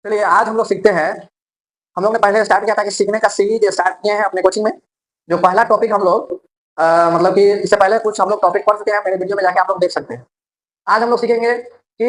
चलिए आज हम लोग सीखते हैं। हम लोग ने पहले स्टार्ट किया था कि सीखने का सीरीज स्टार्ट किए हैं अपने कोचिंग में। जो पहला टॉपिक हम लोग मतलब कि इससे पहले कुछ हम लोग टॉपिक पढ़ चुके हैं, मेरे वीडियो में जाके आप लोग देख सकते हैं। आज हम लोग सीखेंगे कि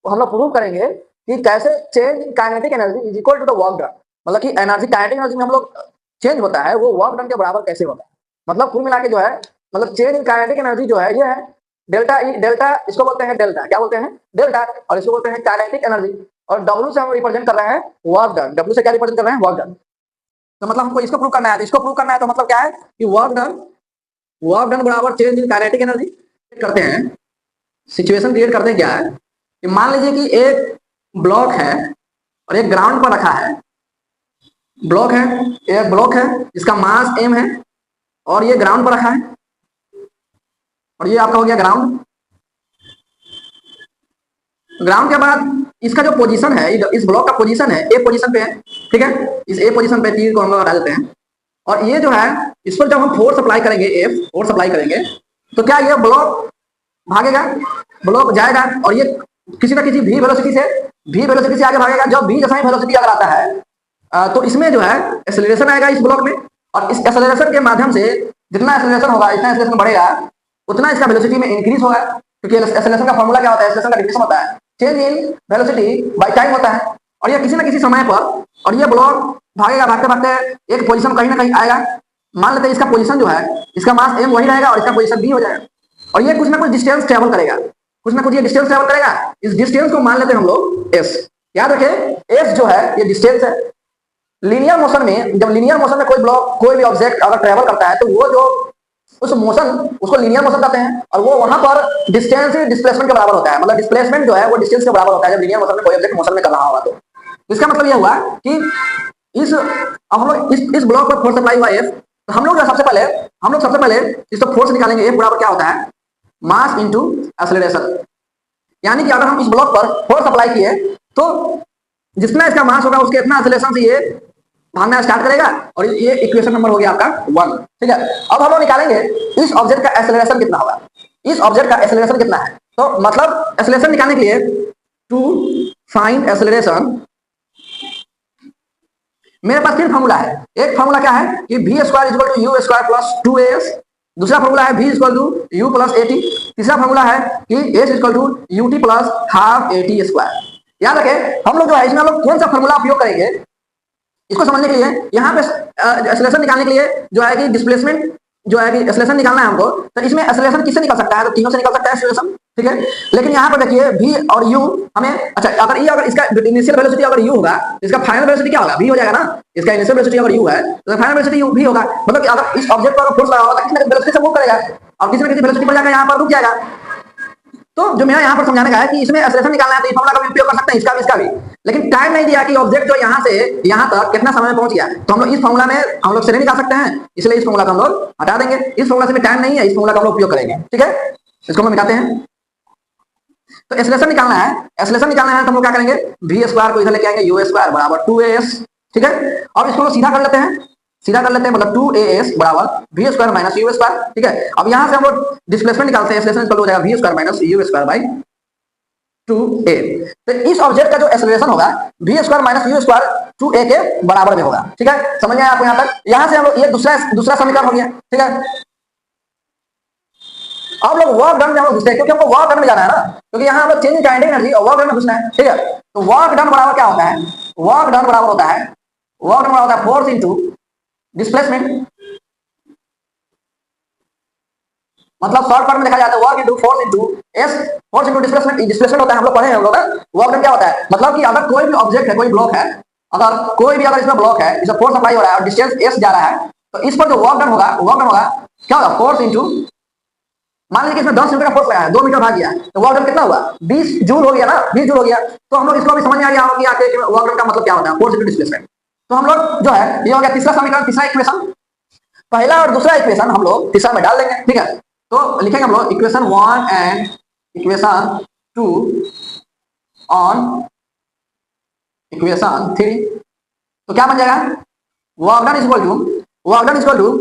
हम लोग प्रूव करेंगे कि कैसे change in kinetic energy is equal to the work done. मतलब कि एनर्जी काइनेटिक एनर्जी में हम लोग चेंज होता है वो वर्क डन के बराबर कैसे होता है। मतलब कुल मिला के जो है मतलब चेंज इन काइनेटिक एनर्जी जो है ये है डेल्टा ई। डेल्टा इसको बोलते हैं डेल्टा, क्या बोलते हैं डेल्टा, और इसको बोलते हैं काइनेटिक एनर्जी। और डब्ल्यू से हम रिप्रेजेंट कर रहे हैं वर्क डन। डब्ल्यू से क्या रिप्रेजेंट कर रहे हैं वर्क डन। तो मतलब हमको इसको प्रूव करना है, तो इसको प्रूव करना है तो मतलब क्या है कि वर्क डन बराबर चेंज इन काइनेटिक एनर्जी करते हैं। सिचुएशन क्रिएट करते हैं क्या है कि मान लीजिए कि एक ब्लॉक है और एक ग्राउंड पर रखा है। ब्लॉक है, एक ब्लॉक है जिसका मास m है और ये ग्राउंड पर रखा है और ये आपका हो गया ग्राउंड। ग्राउंड के बाद इसका जो पोजीशन है, इस ब्लॉक का पोजीशन है ए पोजीशन पे है, ठीक है। इस ए पोजीशन पे तीर को हम लोग हटा देते हैं और ये जो है इस पर जब हम फोर्स अप्लाई करेंगे, एफ फोर्स अप्लाई करेंगे तो क्या ये ब्लॉक भागेगा, ब्लॉक जाएगा और ये किसी ना किसी v वेलोसिटी से आगे भागेगा। जब v जैसा ही वेलोसिटी अगर आता है तो इसमें जो है एक्सेलरेशन आएगा इस ब्लॉक में, और इस एक्सेलरेशन के माध्यम से जितना एक्सेलरेशन होगा, इतना एक्सेलरेशन बढ़ेगा उतना इसका वेलोसिटी में इंक्रीज होगा। क्योंकि एक्सेलरेशन का फॉर्मूला क्या होता है, एक्सेलरेशन का डिफिनेशन होता है change in velocity by time होता है। और ये किसी ना किसी समय पर और ये ब्लॉक भागेगा, भागते भागते एक पोजीशन कहीं ना कहीं आएगा। मान लेते हैं इसका पोजीशन जो है, इसका मास m वही रहेगा और इसका पोजीशन b हो जाएगा और ये कुछ ना कुछ डिस्टेंस ट्रेवल करेगा, कुछ ना कुछ ये डिस्टेंस ट्रेवल करेगा। इस डिस्टेंस को मान लेते हैं हम लोग s। याद रखें s जो है ये डिस्टेंस है। लीनियर मोशन में, जब लीनियर मोशन में कोई ब्लॉक कोई भी ऑब्जेक्ट अगर ट्रेवल करता है तो वो जो उस मोशन उसको लीनियर मोशन कहते हैं और वो वहां पर डिस्टेंस डिस्प्लेसमेंट के बराबर होता है। मतलब डिस्प्लेसमेंट जो है वो डिस्टेंस के बराबर होता है जब लीनियर मोशन में कोई ऑब्जेक्ट मोशन में कर रहा होगा। तो इसका मतलब ये हुआ कि इस अब हम लोग इस ब्लॉक पर फोर्स अप्लाई हुआ F, तो हम लोग सबसे पहले इस पर फोर्स निकालेंगे। F बराबर क्या होता है, मास इनटू एक्सेलरेशन। यानी कि अगर हम इस ब्लॉक पर फोर्स अप्लाई किए तो जितना इसका मास होगा उसके इतना एक्सेलरेशन से ये भागना स्टार्ट करेगा और ये इक्वेशन नंबर हो गया आपका 1, ठीक है। अब हम लोग निकालेंगे इस ऑब्जेक्ट का एक्सेलरेशन कितना होगा, इस ऑब्जेक्ट का एक्सेलरेशन कितना है। तो मतलब एक्सेलरेशन निकालने के लिए टू फाइंड एक्सेलरेशन मेरे पास तीन फॉर्मूला है। एक फॉर्मूला क्या है कि v square equal to u square plus 2as। दूसरा फॉर्मूला है v equal to u plus at। तीसरा फॉर्मूला है कि s equal to ut plus half at square. याद रखें हम लोग जो है इसमें हम लोग कौन सा फॉर्मूला उपयोग करेंगे इसको समझने के लिए। यहाँ पे एक्सेलरेशन निकालने के लिए जो है कि डिस्प्लेसमेंट जो है कि एक्सेलरेशन निकालना है हमको, तो इसमें एक्सेलरेशन किससे निकल सकता है, तो तीनों से निकल सकता है एक्सेलरेशन, ठीक है। लेकिन यहाँ पर देखिए v और u हमें, अच्छा अगर इसका इनिशियल वेलोसिटी अगर u होगा तो इसका फाइनल वेलोसिटी क्या होगा, v हो जाएगा ना। इसका इनिशियल वेलोसिटी अगर u है तो फाइनल वेलोसिटी v होगा। मतलब कि अगर इस ऑब्जेक्ट पर फोर्स लगा होगा तो किसी ना वेलोसिटी से मूव करेगा और किसी ना किसी वेलोसिटी पर जाकर यहाँ पर रुक जाएगा। तो जो मेरा यहाँ पर समझाने का है कि इसमें एक्सेलरेशन निकालना है तो इस फॉर्मूला का भी उपयोग कर सकते हैं, इसका भी इसका भी। लेकिन टाइम नहीं दिया कि ऑब्जेक्ट जो यहाँ से यहाँ तक कितना समय में पहुंच गया, तो हम लोग इस फॉर्मूला में हम लोग से निकाल सकते हैं, इसलिए इस फॉर्मूला को हम लोग हटा देंगे। इस फॉर्मूला से टाइम नहीं है, इस फॉर्मूला का हम लोग उपयोग करेंगे, ठीक है। इसको हम मिटाते हैं। तो एक्सेलरेशन निकालना है, एक्सेलरेशन निकालना है तो हम लोग क्या करेंगे, v स्क्वायर को इधर लेके आएंगे, u स्क्वायर बराबर 2as, ठीक है। अब इसको सीधा कर लेते हैं, सीधा कर लेते हैं, मतलब 2as बराबर v square minus u square, ठीक है। अब यहाँ से हम लोग डिस्प्लेसमेंट निकालते हैं, एक्सेलरेशन इक्वल हो जाएगा v square minus u square by 2a। तो इस ऑब्जेक्ट का जो एक्सेलरेशन होगा v square minus u square 2a के बराबर में होगा, ठीक है। समझ में आया आपको यहाँ तक। यहाँ से हम लोग ये दूसरा समीकरण हो गया, ठीक है। अब लोग वर्क डन में हम लोग घुसते हैं क्योंकि हमको वर्क डन में जाना है ना, क्योंकि यहाँ हम लोग चेंज काइनेटिक एनर्जी और वर्क डन में घुसना है, ठीक है। तो वर्क डन बराबर क्या होता है, वर्क डन बराबर होता है फोर्स इनटू डिस्प्लेसमेंट। मतलब शॉर्ट फॉर्म में देखा जाता है work into force into S, force into displacement. Displacement होता है, हम लोग पढ़े हैं हम लोग। वर्क डन क्या होता है, मतलब कि अगर कोई भी ऑब्जेक्ट है, कोई ब्लॉक है, अगर इसमें ब्लॉक है, इसमें फोर्स अप्लाई हो रहा है और डिस्टेंस एस जा रहा है, तो इस पर जो वर्क डन होगा क्या होगा, फोर्स इनटू, मान लीजिए कि इसमें 10 मीटर का फोर्स लगा है, 2 मीटर भाग गया तो वर्क डन कितना हुआ, 20 जूल हो गया ना, 20 जूल हो गया। तो हम लोग इसको अभी समझ में आ गया होगा कि आखिर वर्क डन का मतलब क्या होता है, फोर्स इनटू डिस्प्लेसमेंट। तो हम लोग जो है ये हो गया तीसरा समीकरण, तीसरा इक्वेशन। पहला और दूसरा इक्वेशन हम लोग तीसरा में डाल देंगे, ठीक है। तो लिखेंगे हम लोग equation 1 and equation 2 on equation 3। तो क्या बन जाएगा, work done equal to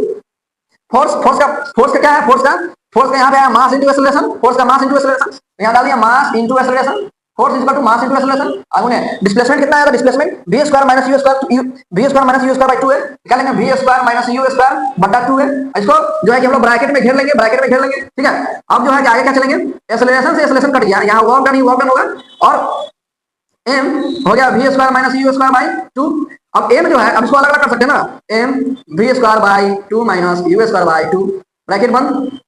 force का क्या है, फोर्स का यहाँ पे है मास इनटू एक्सेलरेशन, फोर्स का मास इनटू एक्सेलरेशन। यहाँ डाल दिया mass into acceleration, force is equal to mass into acceleration. अब उन्हें डिस्प्लेसमेंट कितना आएगा, displacement v square minus u square, v square minus u square by 2 है, क्या लेंगे v square minus u square बटा 2 है। इसको जो है कि हम लोग ब्रैकेट में घेर लेंगे, ब्रैकेट में घेर लेंगे, ठीक है। अब जो है कि आगे क्या चलेंगे, एक्सेलरेशन से एक्सेलरेशन कट गया, यहाँ वर्क डन ही वर्क डन होगा और m हो गया v square minus u square by 2। अब m जो है, अब इसको अलग अलग कर सकते हैं ना, m v square by 2 minus u square by 2 bracket बंद।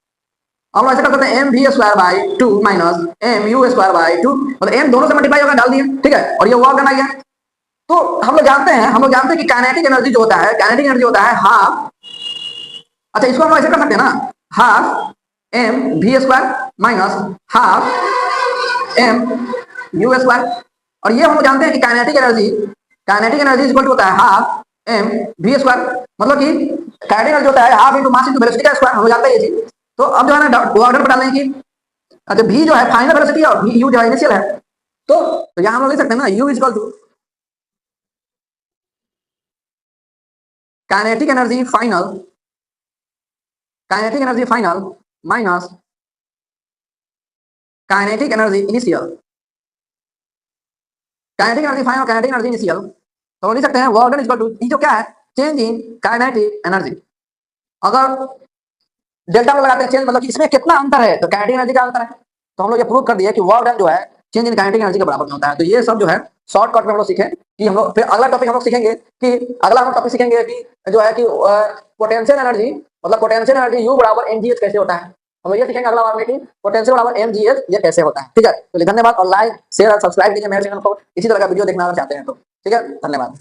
अब हम ऐसे कर सकते हैं m v square by 2 minus m u square by 2, मतलब m दोनों से मल्टीप्लाई होगा, डाल दिए, ठीक है, और ये वर्क डन आ गया। तो हम लोग जानते हैं कि काइनेटिक एनर्जी जो होता है, काइनेटिक एनर्जी होता है हाफ, अच्छा इसको हम ऐसे कर सकते हैं ना, half m v square minus half m u square. और ये हम लोग जानते हैं कि काइनेटिक एनर्जी इक्वल टू होता है हाफ m v स्क्वायर, मतलब कि काइनेटिक एनर्जी होता है half into mass into velocity का स्क्वायर, हम लोग जानते हैं ये चीज। तो अब जो है ना ऑर्डर पर डालें कि अच्छा v जो है फाइनल वेलोसिटी और u जो है इनिशियल है, तो यहाँ हम लोग लिख सकते हैं ना u equal to kinetic energy final minus kinetic energy initial, kinetic energy final kinetic energy initial. तो लिख सकते हैं वर्क डन इक्वल टू ये जो क्या है, चेंज इन काइनेटिक एनर्जी। अगर डेल्टा में लगाते हैं चेंज, मतलब कि इसमें कितना अंतर है, तो काइनेटिक एनर्जी का अंतर है, तो हम लोग ये प्रूव कर दिया कि वर्क डन जो है चेंज इन काइनेटिक एनर्जी के बराबर में होता है। तो ये सब जो है शॉर्टकट में हम लोग सीखे कि हम लोग फिर अगला टॉपिक हम लोग सीखेंगे कि अगला हम टॉपिक सीखेंगे कि जो है कि पोटेंशियल एनर्जी, मतलब पोटेंशियल एनर्जी U बराबर mgh कैसे होता है, हम लोग ये सीखेंगे अगला बार में कि पोटेंशियल बराबर mgh ये कैसे होता है, ठीक है। तो धन्यवाद और लाइक शेयर और सब्सक्राइब कीजिए मेरे चैनल को, इसी तरह का वीडियो देखना अगर चाहते हैं तो, ठीक है, धन्यवाद।